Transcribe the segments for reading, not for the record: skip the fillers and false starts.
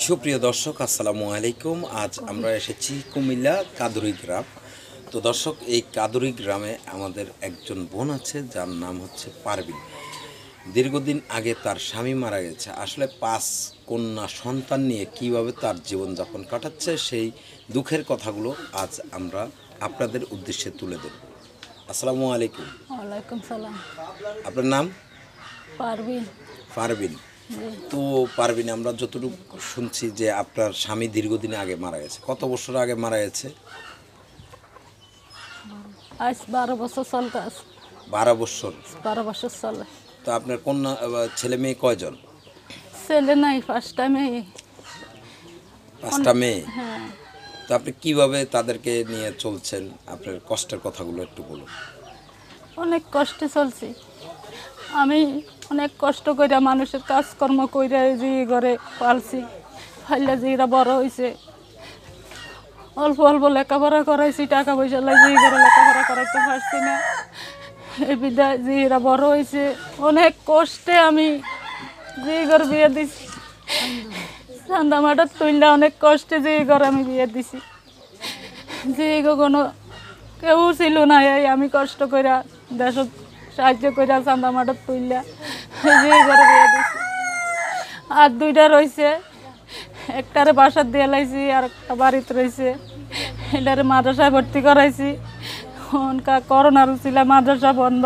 সুপ্রিয় দর্শক আসসালামু আলাইকুম। আজ আমরা এসেছি কুমিল্লা কাদুরি গ্রাম। তো দর্শক, এই কাদুরি গ্রামে আমাদের একজন বোন আছে যার নাম হচ্ছে পারভিন। দীর্ঘদিন আগে তার স্বামী মারা গেছে। আসলে 5 কন্যা সন্তান নিয়ে কিভাবে তার জীবনযাপন কাটাচ্ছে সেই দুঃখের কথাগুলো আজ আমরা আপনাদের উদ্দেশ্যে তুলে ধরব। আসসালামু আলাইকুম। ওয়ালাইকুম সালাম। আপনার নাম? পারভিন। পারভিন। জি। তো পারভিন, আমরা যতটুকু শুনছি যে আপনার স্বামী দীর্ঘদিন আগে মারা গেছে। কত বছর আগে মারা গেছে? আজ 12 বছর চলতে আছে। 12 বছর। 12 বছর চলে। তো আপনার কন্যা ছেলে মেয়ে কয়জন? ছেলে নাই, ফার্স্ট টাইমে। 5টা মেয়ে। হ্যাঁ, তো আপনি কিভাবে তাদেরকে নিয়ে চলছেন? আপনার কষ্টের কথাগুলো একটু বলুন। অনেক কষ্টে চলছি। আমি অনেক কষ্ট করে মানুষের কাজকর্ম করে যে ঘরে পালছি, ফাইলে যে এরা বড় হয়েছে। অল্প অল্প লেখাপড়া করাইছি, টাকা পয়সা লাগিয়ে ঘরে লেখাপড়া করাইতে পারছি না। এই বিদায় যে এরা বড় হয়েছে, অনেক কষ্টে আমি যে ঘর বিয়ে দিছি, চান্দা মাটার তুললে অনেক কষ্টে যে ঘর আমি বিয়ে দিছি। যে কোনো কেউ ছিল না, এই আমি কষ্ট করে দেশ সাহায্য করে চান্দা মাটার তুললে যে ঘরে বিয়ে দিছি। আর 2টা রয়েছে, একটারে বাসার দিয়ে লাইছি, আর একটা বাড়িতে রয়েছে। এটারে মাদ্রাসায় ভর্তি করাইছি। করোনার ছিল, মাদ্রাসা বন্ধ,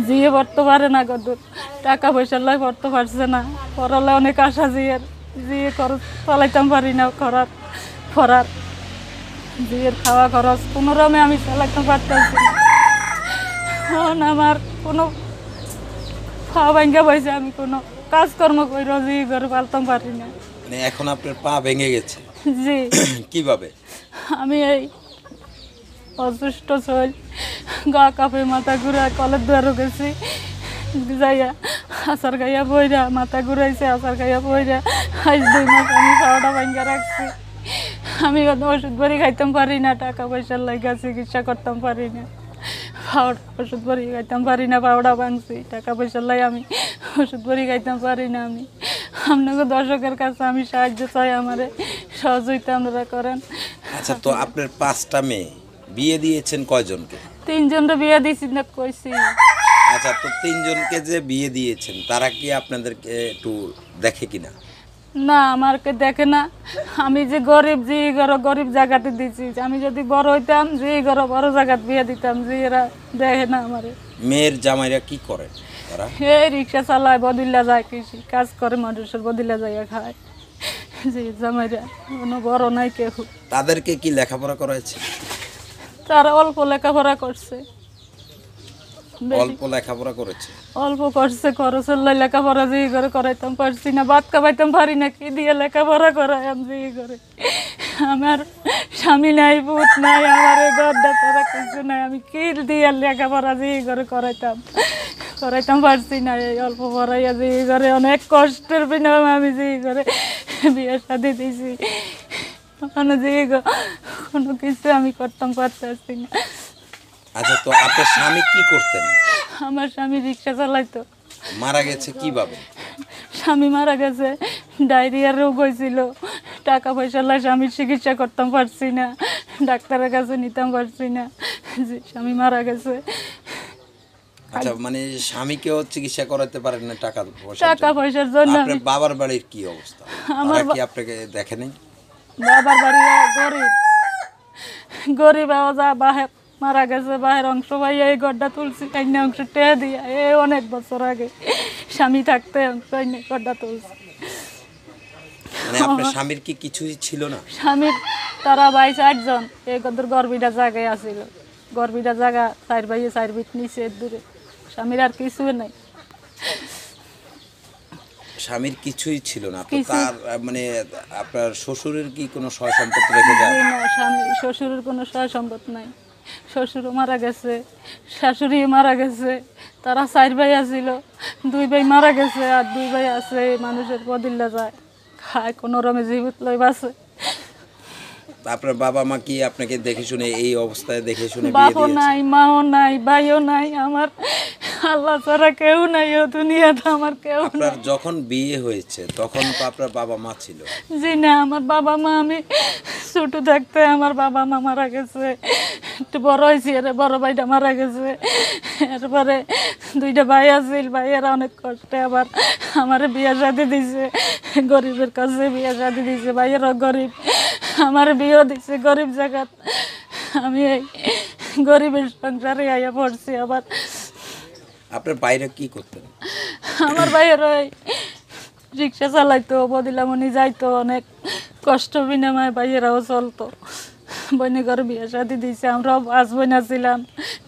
জিয়ে পড়তে পারে না, কত টাকা পয়সার লাই পড়তে পারছে না। পড়ালে অনেক আশা জিয়ের, জিয়ে খরচ চালাইতাম পারি না, খরার জিয়ের খাওয়া খরচ কোনোরমে আমি চালাইতে পারতেছি না। এখন আমার কোনো খাওয়া ভাঙ্গা পয়সা, আমি কোনো কাজকর্ম করে জিয়ে ঘরে পালতাম পারি না। মানে এখন আপনার পা ভেঙে গেছে? জি। কিভাবে? আমি এই অসুস্থ চল, গা কাপে, মাথা ঘুরা, কলের দুয়ারও গেছি, যাইয়া আচার খাইয়া বইরা, মাথা ঘুরাইছে, আচার খাইয়া বইরা। আজ 2 মাস আমি খাওয়াটা ভাঙ্গা রাখছি। আমি ওষুধ ভরি খাইতাম পারি না, টাকা পয়সার লাগা চিকিৎসা করতাম পারি না। ওষুধ ভরি খাইতাম পারি না, পাউডা ভাঙছি, টাকা পয়সার লাই আমি ওষুধ ভরি খাইতাম পারি না। আমি আপনাকে দর্শকের কাছে আমি সাহায্য চাই, আমারে সহযোগিতা আপনারা করেন। আচ্ছা, তো আপনার 5টা মেয়ে, বিয়ে দিয়েছেন কয়জনকে? 3 জনরে বিয়ে দিছি না কইছি। আচ্ছা, তো 3জনকে যে বিয়ে দিয়েছেন তারা কি আপনাদেরকে একটু দেখে কিনা? না, আমারকে দেখে না। আমি যে গরিব, যে গরিব জায়গাতে দিছি। আমি যদি বড় হইতাম, যে বড় জায়গাতে বিয়ে দিতাম, যে এরা দেখে না আমারে। মেয়ের জামাইরা কি করে তারা? এই রিক্সা চালায়, বদিল্লা যায়, কৃষি কাজ করে, মানুষের বদিল্লা যাইয়া খায়। যে জামাইরা কোনো বড় নাই কেউ। তাদেরকে কি লেখাপড়া করাইছে? তারা অল্প লেখাপড়া করছে। অল্প লেখাপড়া করেছে? অল্প করছে, খরচের লাই লেখাপড়া যে করে করাইতাম পারছি না, ভাত খাবাইতাম পারি না, কি দিয়ে লেখাপড়া করাই আমি যে করে। আমার স্বামী নাই, পুত নাই, আমার ঘরটা তারা কিছু নাই, আমি কি দিয়ে লেখাপড়া যে করে করাইতাম পারছি না। এই অল্প পড়াইয়া যে করে অনেক কষ্টের বিনিময়ে আমি যে করে বিয়ে শাদি দিয়েছি। ওখানে যে কোনো কিছু আমি করতাম পারতেছি না। আচ্ছা, তো আপনার স্বামী কি করতেন? আমার স্বামী রিক্সা চালাইতো। মারা গেছে কিভাবে? স্বামী মারা গেছে, ডায়রিয়ার রোগ হয়েছিল, টাকা পয়সা লাই স্বামীর চিকিৎসা করতাম পারছি না, ডাক্তারের কাছে নিতাম পারছি না, যে স্বামী মারা গেছে। আচ্ছা, মানে স্বামীকেও চিকিৎসা করাতে পারেন না টাকা পয়সার জন্য। আপনার বাবার বাড়ির কি অবস্থা? আমার তারা কি আপনাকে দেখে নাই? বাবার বাড়ি গরিব, গরিব যা বাহে মারা গেছে, বাহের অংশ ভাই এই গড্ডা তুলছি, কাইনা অংশ টেয়ে দিয়া, অনেক বছর আগে স্বামী থাকতে অংশ গড্ডা তুলছি। মানে আপনার স্বামীর কি কিছুই ছিল না? স্বামীর তারা ভাই 4 জন, এই কদর গর্বিটা জায়গায় আসিল, গর্বিটা জায়গা 4 ভাইয়ে 4 বিট নিচে দূরে। স্বামীর আর কিছু নাই। স্বামীর কিছুই ছিল না তো তার মানে আপনার শ্বশুরের কি কোনো সয় সম্পত্তি রেখে যায়? না, স্বামী শ্বশুরের কোনো সয় সম্পদ নাই। শ্বশুরও মারা গেছে, শাশুড়ি মারা গেছে, তারা 4 ভাই আসিল, 2 ভাই মারা গেছে, আর 2 ভাই আছে মানুষের বদিল্লা যায়, খায় কোনো রমে জীবিত লই বাসে। আপনার বাবা মা কি আপনাকে দেখে শুনে এই অবস্থায় দেখে শুনে বিয়ে বাপও দিয়েছে? নাই, মাও নাই, ভাইও নাই। আল্লাহ ছাড়া কেউ নাই ও দুনিয়াতে, আমার কেউ নাই। আপনার যখন বিয়ে হয়েছে তখন তো আপনার বাবা মা ছিল? জি না, আমার বাবা মা, আমি ছোট থাকতে আমার বাবা মা মারা গেছে। একটু বড় হয়েছি, এর বড় ভাইটা মারা গেছে। এরপরে দুইটা ভাই আছিল, ভাইয়েরা অনেক কষ্টে আবার আমার বিয়ে শাদি দিছে, গরিবের কাছে বিয়ে শাদি দিছে। ভাইয়েরও গরিব, আমার বিয়েও দিছে গরিব জায়গাত। আমি এই গরিবের সংসারে আইয়া পড়ছি। আবার আপনার বাইরে কি করতেন? আমার ভাইয়ের ওই রিক্সা চালাইতো, বদিলামনি যাইতো, অনেক কষ্ট বিনিময়ে ভাইয়েরাও চলতো। বইনে ঘরে বিয়ে শাদি দিয়েছে, আমরাও 5 বোন ছিলাম।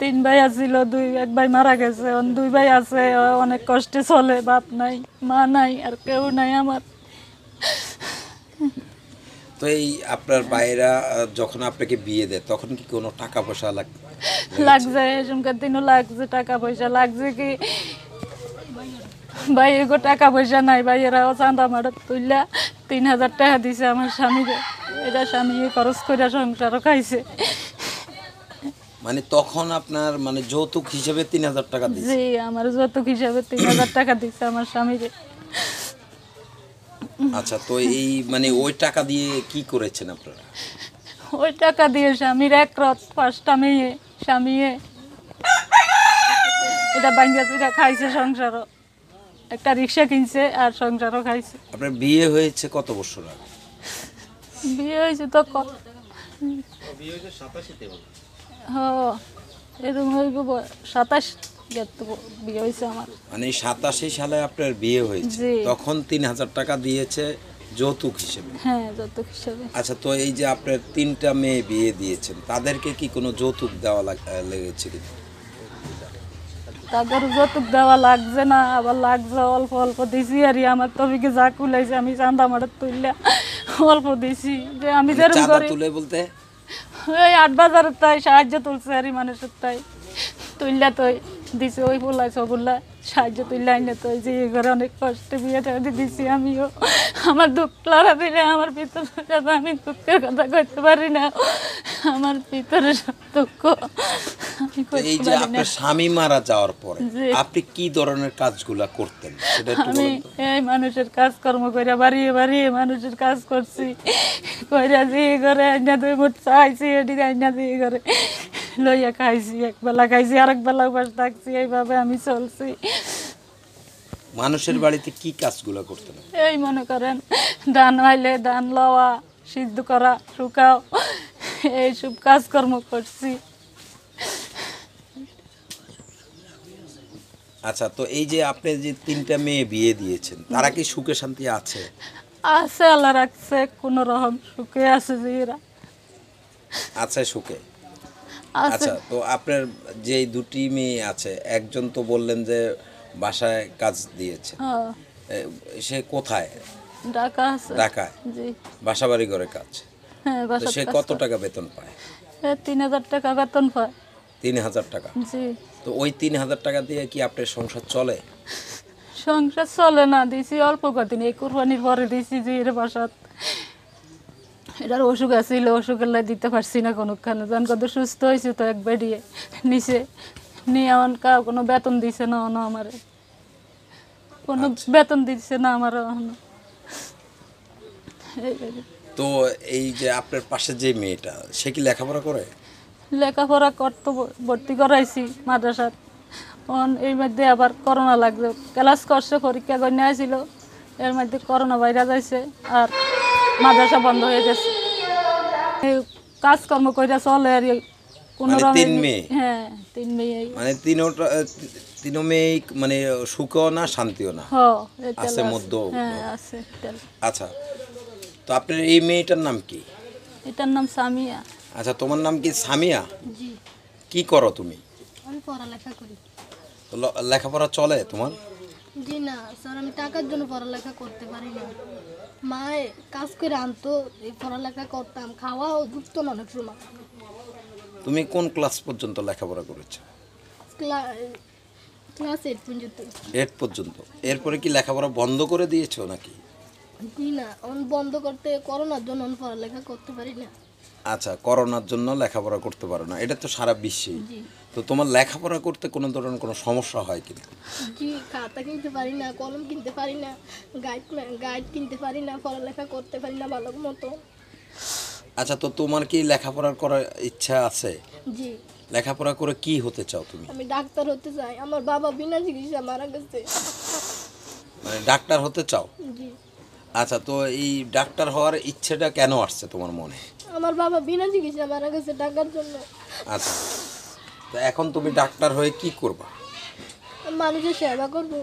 3 ভাই আছিল, এক ভাই মারা গেছে, 2 ভাই আছে। অনেক কষ্টে চলে, বাপ নাই, মা নাই, আর কেউ নাই আমার। তো এই আপনার বাইরা যখন আপনাকে বিয়ে দেয় তখন কি কোনো টাকা পয়সা লাগছে, এসমকার দিনও লাগছে, টাকা পয়সা লাগছে। কি ভাইয়ের টাকা পয়সা নাই, ভাইয়েরাও চাঁদা মারত তুললা 3000 টাকা দিছে আমার স্বামীকে। এটা স্বামী খরচ করে সংসারও খাইছে। মানে তখন আপনার মানে যৌতুক হিসেবে 3000 টাকা দিয়েছে? জি, আমার যৌতুক হিসাবে 3000 টাকা দিছে আমার স্বামীকে। আচ্ছা, তো এই মানে ওই টাকা দিয়ে কি করেছেন আপনারা? ওই টাকা দিয়ে স্বামীর এক রাত 5টা মেয়ে স্বামী এটা বাঙ্গা চুরা খাইছে, সংসারও একটা রিক্সা কিনছে আর সংসারও খাইছে। আপনার বিয়ে হয়েছে কত বছর আগে? বিয়ে হয়েছে তো এরকম হইব 27 বিয়ে হয়েছে আমার। মানে 87 সালে আপনার বিয়ে হয়েছে, জি। তখন 3000 টাকা দিয়েছে যৌতুক হিসেবে? হ্যাঁ, যৌতুক হিসাবে। আচ্ছা, তো এই যে আপনার 3টা মেয়ে বিয়ে দিয়েছেন, তাদেরকে কি কোনো যৌতুক দেওয়া লেগেছিল? তাদের যৌতুক দেওয়া লাগছে না, আবার লাগছে অল্প অল্প দিছি। আর আমার তবিকে যা কুলাইছে আমি চান্দা মাঠার তুললা অল্প দিছি। যে আমি যেরকম চাঁদা করি তুলে বলতে ওই 8 বাজারের তাই সাহায্য তুলছে আর মানুষের তাই তুললা তো দিছে। ওই পোলাই সবুল্লা সাহায্য তুললা আইনে তো যে ঘরে অনেক কষ্টে বিয়েটা দিছি। আমিও আমার দুঃখ লড়া দিলে আমার ভিতরে আমি দুঃখের কথা কইতে পারি না। আমার ভিতরে সব দুঃখ আমি তো কইতে এই যে পারি না। আপনার স্বামী মারা যাওয়ার পরে জি। আপনি কি ধরনের কাজগুলা করতেন সেটা একটু আমি বলুন তো। এই মানুষের কাজকর্ম করে বাড়িয়ে বাড়িয়ে মানুষের কাজ করছি, কইরা দিয়ে ঘরে আইনা 2 মুঠ চাইছি, এটি আইনা দিয়ে ঘরে লইয়া খাইছি। একবেলা খাইছি, আরেক বেলা উপাস থাকছি, এইভাবে আমি চলছি। মানুষের বাড়িতে কি কাজগুলা করতেন? এই মনে করেন ধান হইলে ধান লওয়া, সিদ্ধ করা, শুকাও, এইসব কাজকর্ম করছি। আচ্ছা, তো এই যে আপনি যে 3টা মেয়ে বিয়ে দিয়েছেন, তারা কি সুখে শান্তি আছে? আছে, আল্লাহ রাখছে, কোনো রকম সুখে আছে যে এরা আছে সুখে? আছে। আচ্ছা, তো আপনার যে 2টি মেয়ে আছে, একজন তো বললেন যে বাসায় কাজ দিয়েছে, হ্যাঁ, সে কোথায়? ঢাকা আছে। ঢাকায় জি, বাসা বাড়ি ঘরে কাজ। হ্যাঁ, তো বাসার সে কাজ কত করে। টাকা বেতন পায়? 3000 টাকা বেতন পায়। 3000 টাকা? জি, তো ওই 3000 টাকা দিয়ে কি আপনার সংসার চলে? সংসার চলে না, দিছি অল্প কদিন, এই কুরবানির পরে দিছি যে এর বাসাত। এটার অসুখ আছিল, অসুখের লাই দিতে পারছি না কোনোখানে। যখন কত সুস্থ হয়েছে তো এক বেডিয়ে নিচে নিয়ে আমার কোনো বেতন দিছে না অন আমারে, কোনো বেতন দিচ্ছে না আমার এখনো। তো এই যে আপনার পাশে যে মেয়েটা, সে কি লেখাপড়া করে? লেখাপড়া করতে ভর্তি করাইছি মাদ্রাসাত। এর মধ্যে আবার করোনা লাগছে, ক্লাস করছে, পরীক্ষা করে নিয়ে আসছিল, এর মধ্যে করোনা ভাইরাস আছে আর মাদ্রাসা বন্ধ হয়ে গেছে। এই কাজকর্ম করে চলে আর কোনো মানে রকম। 3 মেয়ে? হ্যাঁ, 3 মেয়ে। মানে তিনো মেয়ে মানে সুখও না শান্তিও না, আছে মধ্য? হ্যাঁ, আছে তেল। আচ্ছা, তো আপনার এই মেয়েটার নাম কি? এটার নাম সামিয়া। আচ্ছা, তোমার নাম কি সামিয়া? জি, কি করো তুমি? আমি পড়ালেখা করি। তো লেখাপড়া চলে তোমার? জি না স্যার, আমি টাকার জন্য পড়ালেখা করতে পারি না। মায়ে কাজ করে আনতো, এই পড়ালেখা করতাম, খাওয়াও ঢুকতো না অনেক সময়। তুমি কোন ক্লাস পর্যন্ত লেখাপড়া করেছো? ক্লাস 8 পর্যন্ত। 8 পর্যন্ত? এরপরে কি লেখাপড়া বন্ধ করে দিয়েছো নাকি? জি না, বন্ধ করতে করোনার জন্য আমি পড়ালেখা করতে পারি না। আচ্ছা, করোনার জন্য লেখাপড়া করতে পারো না, এটা তো সারা বিশ্বেই। জি তো তোমার লেখাপড়া করতে কোনো ধরনের কোনো সমস্যা হয় কিনা? জি, খাতা কিনতে পারি না, কলম কিনতে পারি না, গাইড গাইড কিনতে পারি না, পড়ালেখা করতে পারি না ভালো মতো। আচ্ছা, তো তোমার কি লেখাপড়া করার ইচ্ছা আছে? জি, লেখাপড়া করে কি হতে চাও তুমি? আমি ডাক্তার হতে চাই। আমার বাবা বিনা চিকিৎসা মারা গেছে। মানে ডাক্তার হতে চাও? জি, আচ্ছা, তো এই ডাক্তার হওয়ার ইচ্ছেটা কেন আসছে তোমার মনে? আমার বাবা বিনা চিকিৎসা মারা গেছে টাকার জন্য। আচ্ছা, তো এখন তুমি ডাক্তার হয়ে কি করবা? আমি মানুষের সেবা করবো।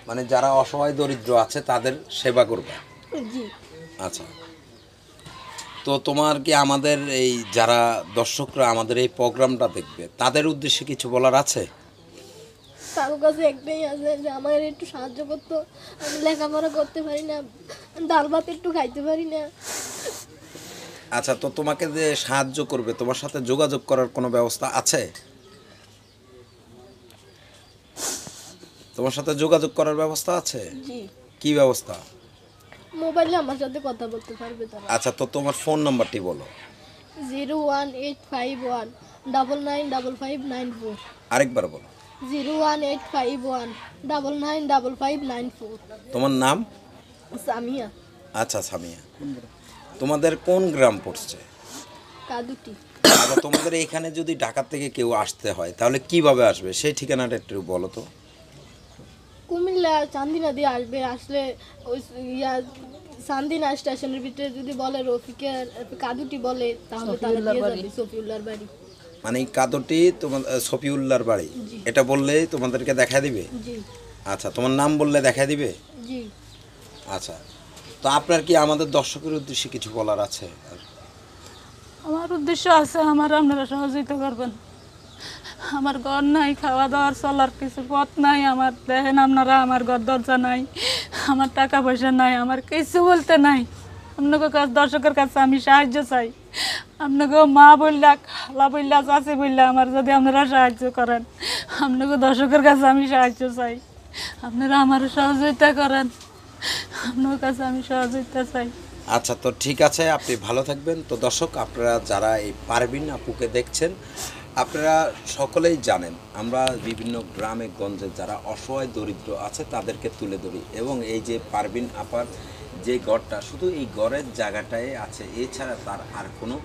মানে যারা অসহায় দরিদ্র আছে তাদের সেবা করবা? জি, আচ্ছা, তো তোমার কি আমাদের এই যারা দর্শকরা আমাদের এই প্রোগ্রামটা দেখবে তাদের উদ্দেশ্যে কিছু বলার আছে? তার কাছে একটাই আছে যে আমার একটু সাহায্য করতো। আমি লেখাপড়া করতে পারি না, ডাল ভাত একটু খাইতে পারি না। আচ্ছা, তো তোমাকে যে সাহায্য করবে তোমার সাথে যোগাযোগ করার কোনো ব্যবস্থা আছে? তোমার সাথে যোগাযোগ করার ব্যবস্থা আছে? জি, কি ব্যবস্থা? মোবাইলে আমার সাথে কথা বলতে পারবে তারা। আচ্ছা, তো তোমার ফোন নাম্বারটি বলো। 01851995594। আরেকবার বলো। 01851995594। তোমার নাম? সামিয়া আচ্ছা, সামিয়া। তোমাদের কোন গ্রাম পড়ছে? কাদুটি। আচ্ছা, তোমাদের এখানে যদি ঢাকা থেকে কেউ আসতে হয় তাহলে কিভাবে আসবে সেই ঠিকানাটা একটু বলো তো। কুমিল্লা চান্দিনা দিয়ে আসবে। আসলে ওই চান্দিনা স্টেশনের ভিতরে যদি বলে রফিকের কাদুটি বলে তাহলে তারা দিয়ে যাবে সফিউল্লাহর বাড়ি। মানে এই কাদরটি তোমার সফিউল্লাহর বাড়ি, জি। এটা বললেই তোমাদেরকে দেখা দিবে? জি আচ্ছা, তোমার নাম বললে দেখা দিবে? জি, আচ্ছা, তো আপনার কি আমাদের দর্শকের উদ্দেশ্যে কিছু বলার আছে? আমার উদ্দেশ্য আছে, আমার আপনারা সহযোগিতা করবেন। আমার ঘর নাই, খাওয়া দাওয়ার চলার কিছু পথ নাই। আমার দেখেন আপনারা, আমার ঘর দরজা নাই, আমার টাকা পয়সা নাই, আমার কিছু বলতে নাই। আপনাকে কাছে, দর্শকের কাছে আমি সাহায্য চাই। আপনাকে মা বললা, খালা বললা, চাচি বললা, আমার যদি আপনারা সাহায্য করেন, আপনাকে দর্শকের কাছে আমি সাহায্য চাই। আপনারা আমার সহযোগিতা করেন, আপনার কাছে আমি সহযোগিতা চাই। আচ্ছা, তো ঠিক আছে, আপনি ভালো থাকবেন। তো দর্শক, আপনারা যারা এই পারবিন আপুকে দেখছেন, আপনারা সকলেই জানেন আমরা বিভিন্ন গ্রামে গঞ্জে যারা অসহায় দরিদ্র আছে তাদেরকে তুলে ধরি, এবং এই যে পারবিন আপার যে গড়টা, শুধু এই গড়ের জায়গাটায় আছে, এছাড়া তার আর কোনো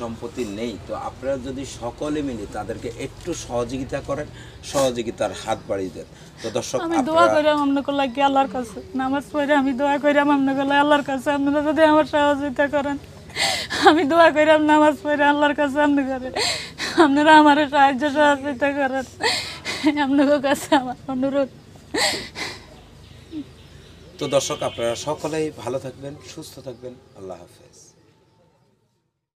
সম্পত্তি নেই। তো আপনারা যদি সকলে মিলে তাদেরকে একটু সহযোগিতা করেন, সহযোগিতার হাত বাড়িয়ে দেন। তো দর্শক, আমি দোয়া করি আপনাকে লাগে আল্লাহর কাছে, নামাজ পড়ে আমি দোয়া করি আপনাকে আল্লাহর কাছে, আপনারা যদি আমার সহযোগিতা করেন। আমি দোয়া করি নামাজ পড়ে আল্লাহর কাছে, আপনারা আমার সাহায্য সহযোগিতা করেন, আপনাদের কাছে আমার অনুরোধ। তো দর্শক, আপনারা সকলেই ভালো থাকবেন, সুস্থ থাকবেন। আল্লাহ হাফেজ।